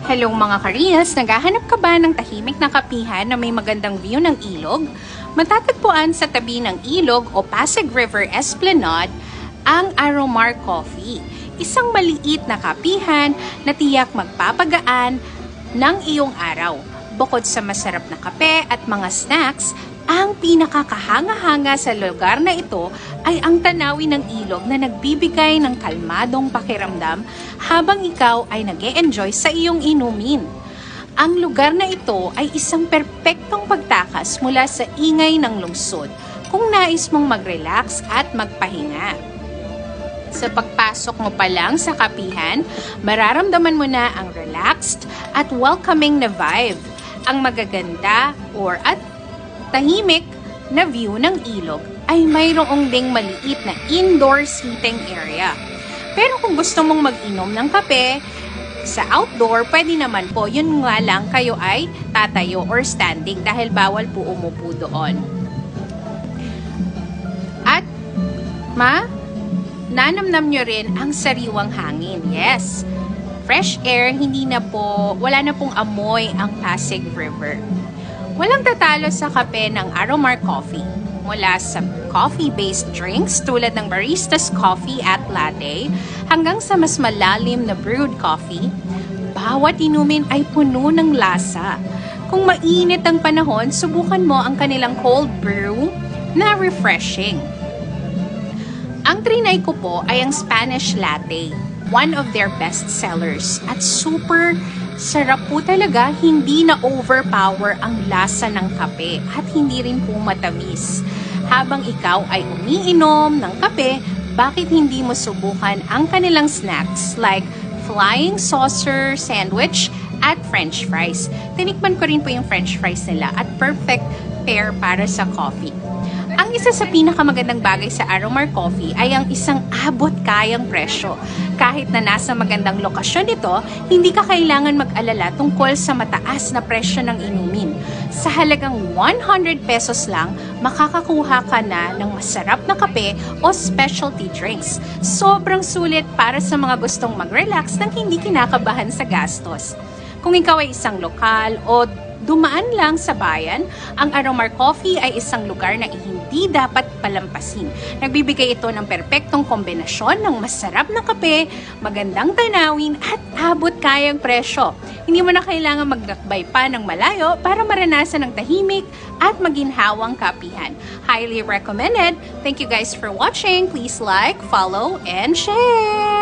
Hello mga Karias! Naghahanap ka ba ng tahimik na kapihan na may magandang view ng ilog? Matatagpuan sa tabi ng ilog o Pasig River Esplanade ang Aromar Coffee. Isang maliit na kapihan na tiyak magpapagaan ng iyong araw. Bukod sa masarap na kape at mga snacks, ang pinakakahanga-hanga sa lugar na ito ay ang tanawin ng ilog na nagbibigay ng kalmadong pakiramdam habang ikaw ay nag-e-enjoy sa iyong inumin. Ang lugar na ito ay isang perpektong pagtakas mula sa ingay ng lungsod kung nais mong mag-relax at magpahinga. Sa pagpasok mo pa lang sa kapihan, mararamdaman mo na ang relaxed at welcoming na vibe, ang magaganda at tahimik na view ng ilog ay mayroong ding maliit na indoor seating area. Pero kung gusto mong mag-inom ng kape sa outdoor, pwede naman po. Yun nga lang, kayo ay tatayo or standing dahil bawal po umupo doon. At nanamnam nyo rin ang sariwang hangin. Yes, fresh air, wala na pong amoy ang Pasig River. Walang tatalo sa kape ng Aromar Coffee. Mula sa coffee-based drinks tulad ng Barista's Coffee at Latte hanggang sa mas malalim na brewed coffee, bawat inumin ay puno ng lasa. Kung mainit ang panahon, subukan mo ang kanilang cold brew na refreshing. Ang trinay ko po ay ang Spanish Latte, one of their best sellers at super sarap po talaga, hindi na overpower ang lasa ng kape at hindi rin po matamis. Habang ikaw ay umiinom ng kape, bakit hindi mo subukan ang kanilang snacks like flying saucer sandwich at french fries? Tinikman ko rin po yung french fries nila at perfect pair para sa coffee. Ang isa sa pinakamagandang bagay sa Aromar Coffee ay ang isang abot-kayang presyo. Kahit na nasa magandang lokasyon ito, hindi ka kailangan mag-alala tungkol sa mataas na presyo ng inumin. Sa halagang 100 pesos lang, makakakuha ka na ng masarap na kape o specialty drinks. Sobrang sulit para sa mga gustong mag-relax nang hindi kinakabahan sa gastos. Kung ikaw ay isang lokal o dumaan lang sa bayan, ang Aromar Coffee ay isang lugar na hindi dapat palampasin. Nagbibigay ito ng perpektong kombinasyon ng masarap na kape, magandang tanawin at abot-kayang presyo. Hindi mo na kailangan magdakbay pa ng malayo para maranasan ng tahimik at maginhawang kapihan. Highly recommended. Thank you guys for watching. Please like, follow, and share!